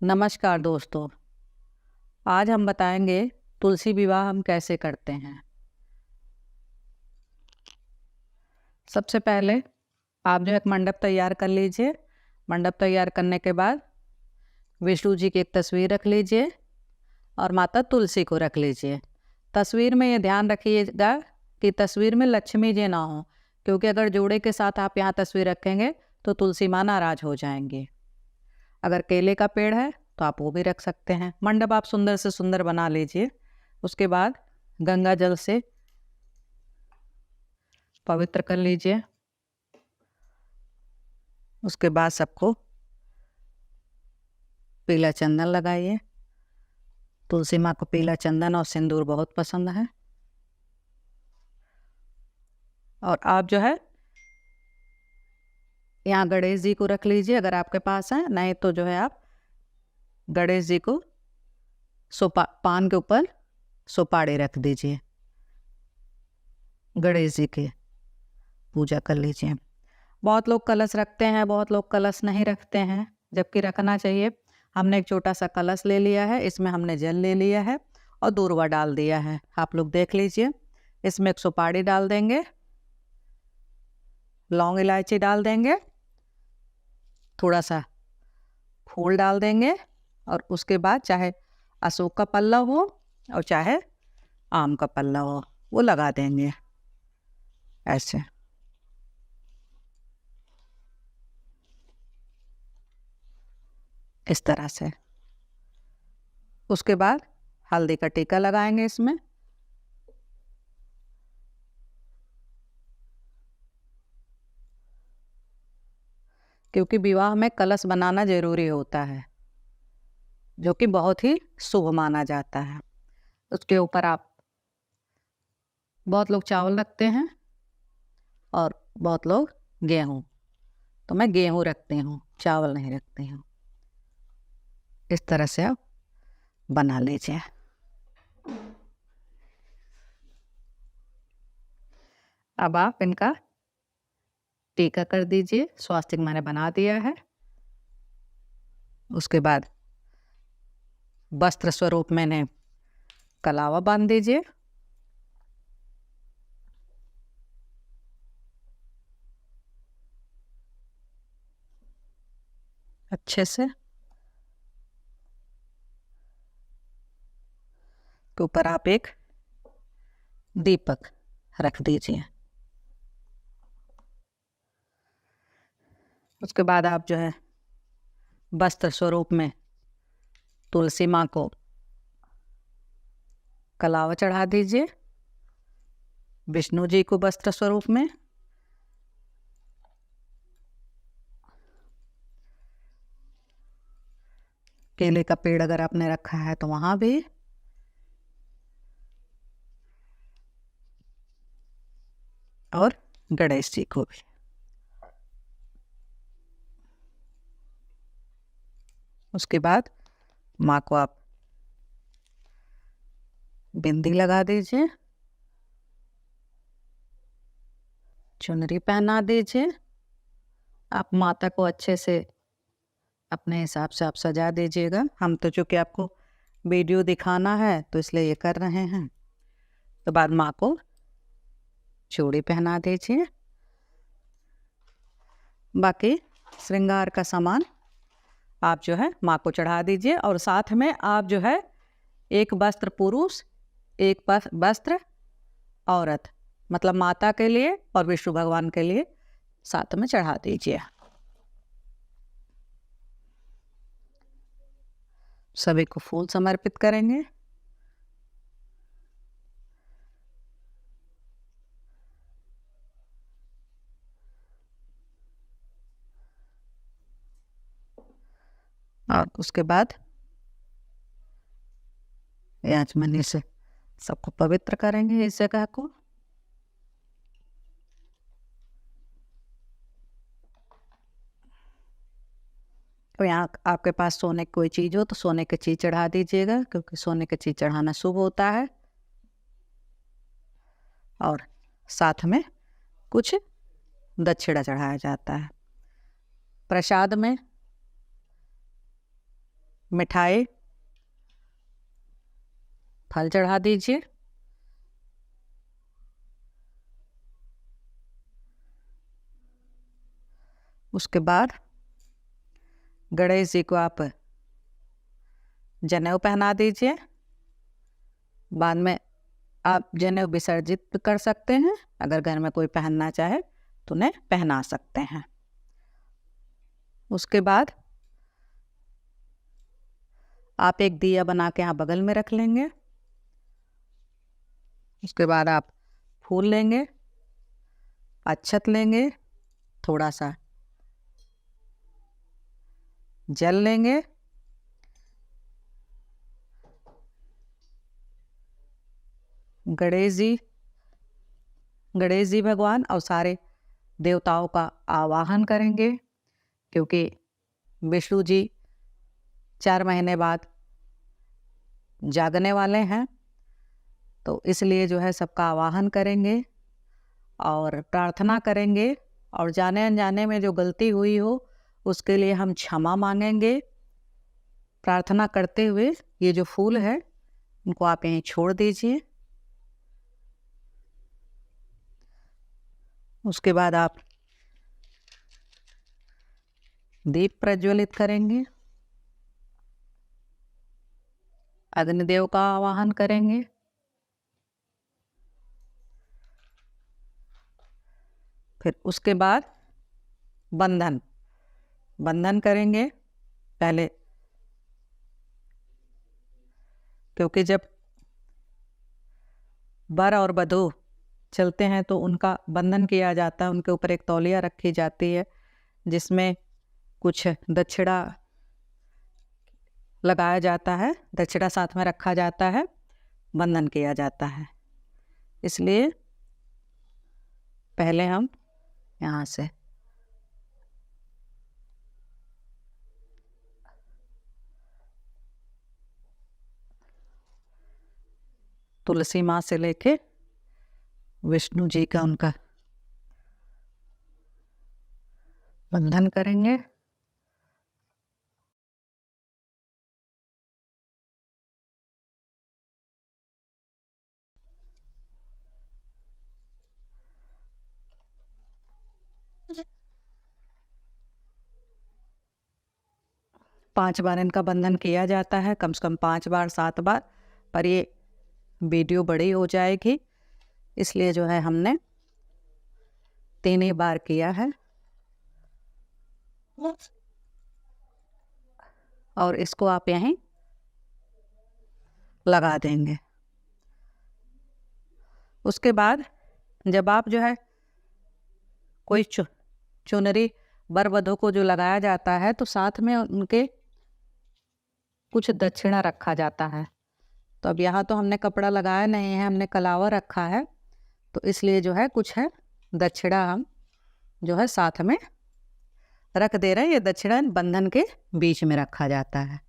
नमस्कार दोस्तों। आज हम बताएंगे तुलसी विवाह हम कैसे करते हैं। सबसे पहले आप जो एक मंडप तैयार कर लीजिए। मंडप तैयार करने के बाद विष्णु जी की एक तस्वीर रख लीजिए और माता तुलसी को रख लीजिए। तस्वीर में ये ध्यान रखिएगा कि तस्वीर में लक्ष्मी जी ना हो, क्योंकि अगर जोड़े के साथ आप यहाँ तस्वीर रखेंगे तो तुलसी माँ नाराज हो जाएंगी। अगर केले का पेड़ है तो आप वो भी रख सकते हैं। मंडप आप सुंदर से सुंदर बना लीजिए। उसके बाद गंगा जल से पवित्र कर लीजिए। उसके बाद सबको पीला चंदन लगाइए। तुलसी माँ को पीला चंदन और सिंदूर बहुत पसंद है। और आप जो है यहाँ गणेश जी को रख लीजिए अगर आपके पास है, नहीं तो जो है आप गणेश जी को पान के ऊपर सुपाड़ी रख दीजिए। गणेश जी की पूजा कर लीजिए। बहुत लोग कलश रखते हैं, बहुत लोग कलश नहीं रखते हैं, जबकि रखना चाहिए। हमने एक छोटा सा कलश ले लिया है, इसमें हमने जल ले लिया है और दूर्वा डाल दिया है। आप लोग देख लीजिए। इसमें एक सुपारी डाल देंगे, लौंग इलायची डाल देंगे, थोड़ा सा फूल डाल देंगे और उसके बाद चाहे अशोक का पल्ला हो और चाहे आम का पल्ला हो, वो लगा देंगे ऐसे। इस तरह से। उसके बाद हल्दी का टीका लगाएंगे इसमें। क्योंकि विवाह में कलश बनाना जरूरी होता है, जो कि बहुत ही शुभ माना जाता है। उसके ऊपर आप बहुत लोग चावल रखते हैं और बहुत लोग गेहूँ, तो मैं गेहूँ रखती हूँ, चावल नहीं रखती हूँ। इस तरह से आप बना लीजिए। अब आप इनका टीका कर दीजिए। स्वास्तिक मैंने बना दिया है। उसके बाद वस्त्र स्वरूप मैंने कलावा बांध दीजिए। अच्छे से के ऊपर आप एक दीपक रख दीजिए। उसके बाद आप जो है वस्त्र स्वरूप में तुलसी माँ को कलावा चढ़ा दीजिए। विष्णु जी को वस्त्र स्वरूप में, केले का पेड़ अगर आपने रखा है तो वहां भी, और गणेश जी को भी। उसके बाद माँ को आप बिंदी लगा दीजिए, चुनरी पहना दीजिए। आप माता को अच्छे से अपने हिसाब से आप सजा दीजिएगा। हम तो चूँकि आपको वीडियो दिखाना है तो इसलिए ये कर रहे हैं। तो बाद माँ को चूड़ी पहना दीजिए। बाकी श्रृंगार का सामान आप जो है माँ को चढ़ा दीजिए। और साथ में आप जो है एक वस्त्र पुरुष, एक वस्त्र औरत, मतलब माता के लिए और विष्णु भगवान के लिए साथ में चढ़ा दीजिए। सभी को फूल समर्पित करेंगे। और उसके बाद आचमनी से सबको पवित्र करेंगे इस जगह को। तो यहाँ आपके पास सोने की कोई चीज़ हो तो सोने की चीज़ चढ़ा दीजिएगा, क्योंकि सोने की चीज़ चढ़ाना शुभ होता है। और साथ में कुछ दक्षिणा चढ़ाया जाता है। प्रसाद में मिठाई, फल चढ़ा दीजिए। उसके बाद गणेश जी को आप जनेऊ पहना दीजिए। बाद में आप जनेऊ विसर्जित कर सकते हैं, अगर घर में कोई पहनना चाहे तो उन्हें पहना सकते हैं। उसके बाद आप एक दिया बना के यहाँ बगल में रख लेंगे। उसके बाद आप फूल लेंगे, अक्षत लेंगे, थोड़ा सा जल लेंगे, गणेश जी भगवान और सारे देवताओं का आवाहन करेंगे, क्योंकि विष्णु जी 4 महीने बाद जागने वाले हैं, तो इसलिए जो है सबका आवाहन करेंगे और प्रार्थना करेंगे। और जाने अनजाने में जो गलती हुई हो उसके लिए हम क्षमा मांगेंगे। प्रार्थना करते हुए ये जो फूल है उनको आप यहीं छोड़ दीजिए। उसके बाद आप दीप प्रज्वलित करेंगे, अग्निदेव का आवाहन करेंगे। फिर उसके बाद बंधन करेंगे पहले, क्योंकि जब वर और वधू चलते हैं तो उनका बंधन किया जाता है। उनके ऊपर एक तौलिया रखी जाती है जिसमें कुछ दक्षिणा लगाया जाता है, दक्षिणा साथ में रखा जाता है, बंधन किया जाता है। इसलिए पहले हम यहाँ से तुलसी माँ से लेके विष्णु जी का उनका बंधन करेंगे। पांच बार इनका बंधन किया जाता है, कम से कम 5 बार 7 बार, पर ये वीडियो बड़ी हो जाएगी इसलिए जो है हमने 3 ही बार किया है। और इसको आप यहीं लगा देंगे। उसके बाद जब आप जो है कोई चुनरी वर वधू को जो लगाया जाता है तो साथ में उनके कुछ दक्षिणा रखा जाता है। तो अब यहाँ तो हमने कपड़ा लगाया नहीं है, हमने कलावा रखा है, तो इसलिए जो है कुछ है दक्षिणा हम जो है साथ में रख दे रहे हैं। ये दक्षिणा बंधन के बीच में रखा जाता है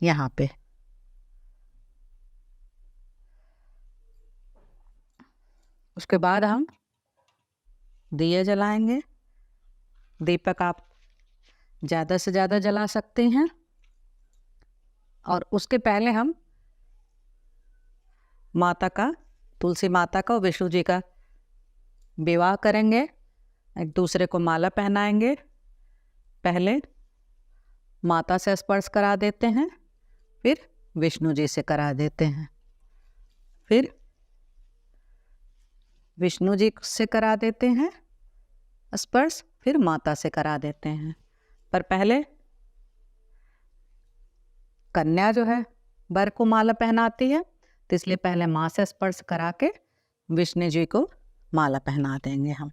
यहाँ पे। उसके बाद हम दिए जलाएंगे। दीपक आप ज़्यादा से ज़्यादा जला सकते हैं। और उसके पहले हम माता का, तुलसी माता का और विष्णु जी का विवाह करेंगे, एक दूसरे को माला पहनाएंगे। पहले माता से स्पर्श करा देते हैं, फिर विष्णु जी से करा देते हैं, फिर विष्णु जी से करा देते हैं स्पर्श, फिर माता से करा देते हैं। पर पहले कन्या जो है वर को माला पहनाती है, तो इसलिए पहले माँ से स्पर्श करा के विष्णु जी को माला पहना देंगे हम।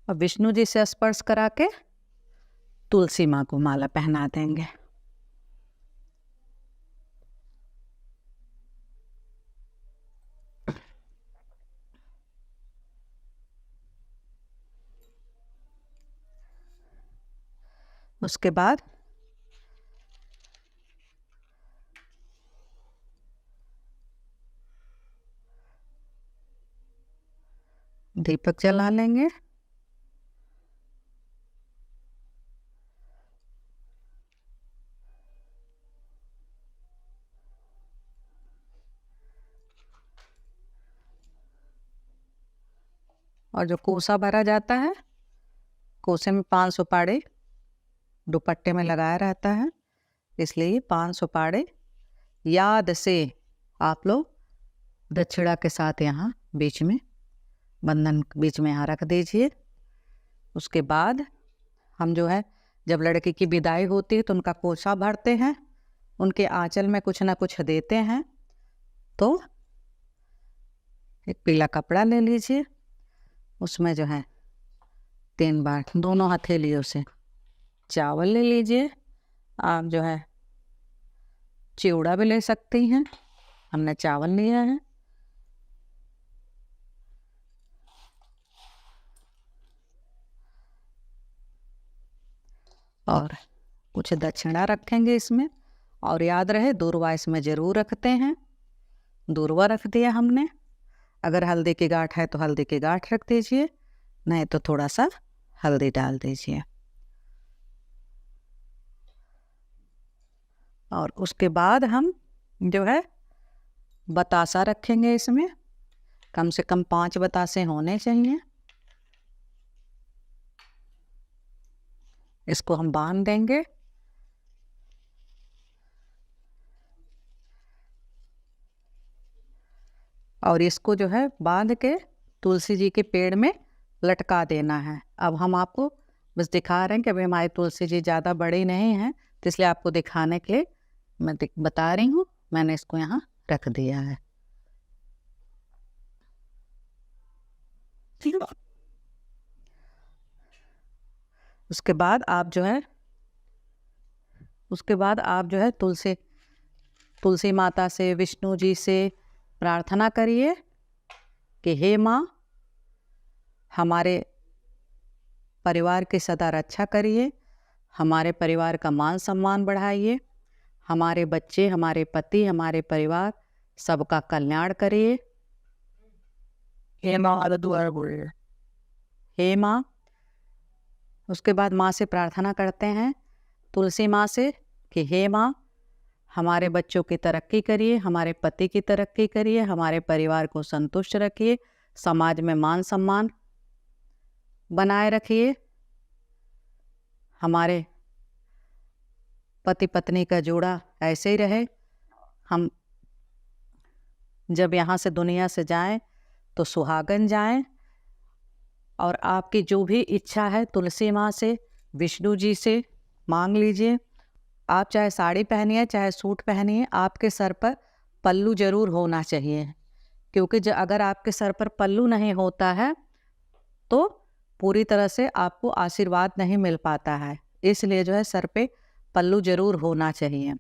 और विष्णु जी से स्पर्श करा के तुलसी माँ को माला पहना देंगे। उसके बाद दीपक जला लेंगे। और जो कोसा भरा जाता है, कोसे में 5 सुपाड़ी दुपट्टे में लगाया रहता है, इसलिए 5 सुपाड़ी याद से आप लोग दक्षिणा के साथ यहाँ बीच में, बंधन बीच में यहाँ रख दीजिए। उसके बाद हम जो है, जब लड़की की विदाई होती है तो उनका कोसा भरते हैं, उनके आंचल में कुछ ना कुछ देते हैं। तो एक पीला कपड़ा ले लीजिए, उसमें जो है 3 बार दोनों हथेलियों से चावल ले लीजिए। आप जो है चिवड़ा भी ले सकती हैं, हमने चावल लिया है। और कुछ दक्षिणा रखेंगे इसमें, और याद रहे दूर्वा इसमें ज़रूर रखते हैं। दूर्वा रख दिया हमने। अगर हल्दी की गांठ है तो हल्दी की गांठ रख दीजिए, नहीं तो थोड़ा सा हल्दी डाल दीजिए। और उसके बाद हम जो है बतासा रखेंगे इसमें, कम से कम 5 बतासे होने चाहिए। इसको हम बांध देंगे। और इसको जो है बांध के तुलसी जी के पेड़ में लटका देना है। अब हम आपको बस दिखा रहे हैं कि अभी हमारी तुलसी जी ज़्यादा बड़ी नहीं है, तो इसलिए आपको दिखाने के लिए मैं बता रही हूँ। मैंने इसको यहाँ रख दिया है। ठीक है। उसके बाद आप जो है तुलसी माता से, विष्णु जी से प्रार्थना करिए कि हे माँ, हमारे परिवार की सदा रक्षा करिए, हमारे परिवार का मान सम्मान बढ़ाइए, हमारे बच्चे, हमारे पति, हमारे परिवार सबका कल्याण करिए। हे माँ दुआर बोलिए, हे माँ। उसके बाद माँ से प्रार्थना करते हैं, तुलसी माँ से, कि हे माँ, हमारे बच्चों की तरक्की करिए, हमारे पति की तरक्की करिए, हमारे परिवार को संतुष्ट रखिए, समाज में मान सम्मान बनाए रखिए, हमारे पति पत्नी का जोड़ा ऐसे ही रहे। हम जब यहाँ से दुनिया से जाएं तो सुहागन जाएं। और आपकी जो भी इच्छा है तुलसी माँ से, विष्णु जी से मांग लीजिए। आप चाहे साड़ी पहनिए, चाहे सूट पहनिए, आपके सर पर पल्लू जरूर होना चाहिए, क्योंकि अगर आपके सर पर पल्लू नहीं होता है तो पूरी तरह से आपको आशीर्वाद नहीं मिल पाता है। इसलिए जो है सर पे पल्लू जरूर होना चाहिए।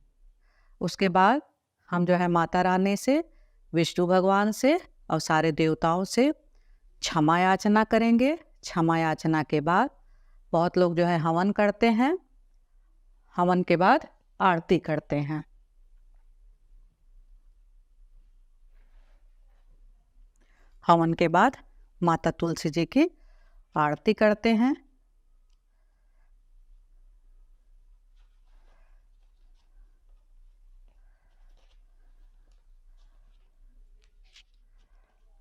उसके बाद हम जो है माता रानी से, विष्णु भगवान से और सारे देवताओं से क्षमा याचना करेंगे। क्षमा याचना के बाद बहुत लोग जो है हवन करते हैं। हवन के बाद आरती करते हैं। हवन के बाद माता तुलसी जी की आरती करते हैं।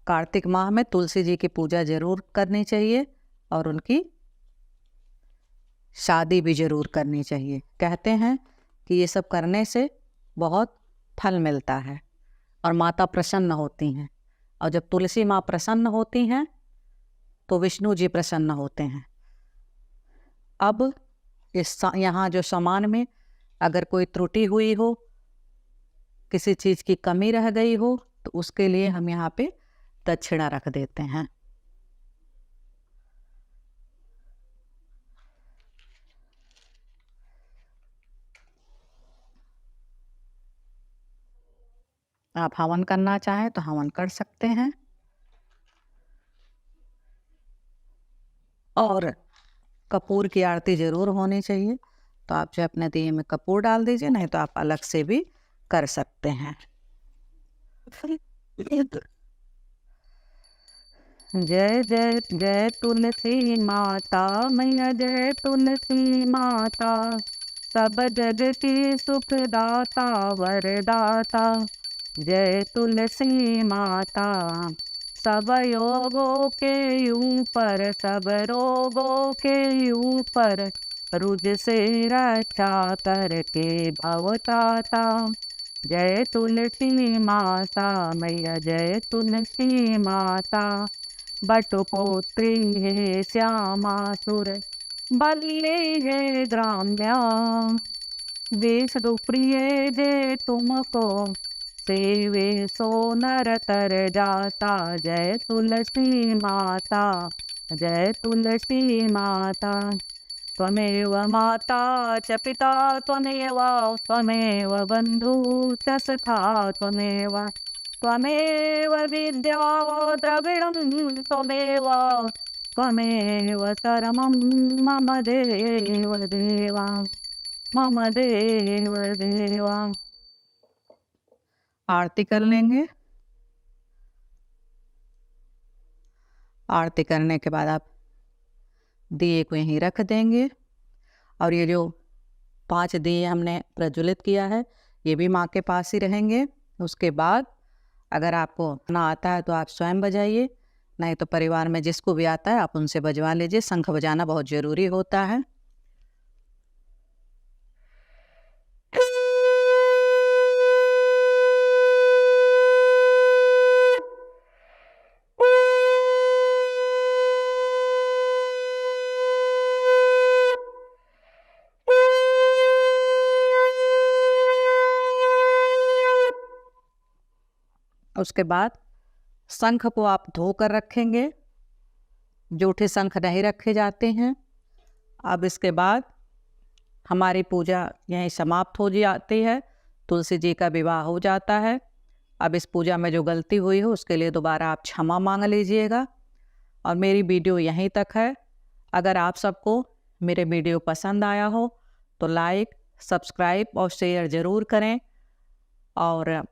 कार्तिक माह में तुलसी जी की पूजा जरूर करनी चाहिए और उनकी शादी भी जरूर करनी चाहिए। कहते हैं कि ये सब करने से बहुत फल मिलता है और माता प्रसन्न होती हैं। और जब तुलसी माँ प्रसन्न होती हैं तो विष्णु जी प्रसन्न होते हैं। अब यहाँ जो सामान में अगर कोई त्रुटि हुई हो, किसी चीज़ की कमी रह गई हो, तो उसके लिए हम यहाँ पे दक्षिणा रख देते हैं। आप हवन करना चाहें तो हवन कर सकते हैं। और कपूर की आरती जरूर होनी चाहिए। तो आप जो अपने दिए में कपूर डाल दीजिए, नहीं तो आप अलग से भी कर सकते हैं। जय जय जय तुलसी माता मैया, जय तुलसी माता, सब जग की सुखदाता वरदाता। जय तुलसी माता, सब योगों के ऊपर, सब रोगों के ऊपर, रुज से रक्षा करके भवताता। जय तुलसी माता मैया, जय तुलसी माता, बटुपुत्री है श्यामासुर बलिए है ग्राम्या। विष्णु प्रिय जे तुमको सेवे सो नर तर जाता। जय तुलसी माता, जय तुलसी माता, त्वमेव माता च पिता त्वमेव, त्वमेव बन्धु च सखा त्वमेव, त्वमेव विद्या द्रविणं त्वमेव, त्वमेव परमं मम देव देवा, मम देव देवा। आरती कर लेंगे। आरती करने के बाद आप दिए को यहीं रख देंगे, और ये जो 5 दिए हमने प्रज्वलित किया है ये भी माँ के पास ही रहेंगे। उसके बाद अगर आपको ना आता है तो आप स्वयं बजाइए, नहीं तो परिवार में जिसको भी आता है आप उनसे बजवा लीजिए। शंख बजाना बहुत ज़रूरी होता है। उसके बाद शंख को आप धो कर रखेंगे, जूठे शंख नहीं रखे जाते हैं। अब इसके बाद हमारी पूजा यहीं समाप्त हो जाती है, तुलसी जी का विवाह हो जाता है। अब इस पूजा में जो गलती हुई हो उसके लिए दोबारा आप क्षमा मांग लीजिएगा। और मेरी वीडियो यहीं तक है। अगर आप सबको मेरे वीडियो पसंद आया हो तो लाइक, सब्सक्राइब और शेयर ज़रूर करें, और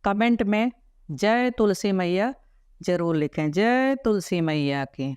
कमेंट में जय तुलसी मैया ज़रूर लिखें। जय तुलसी मैया की।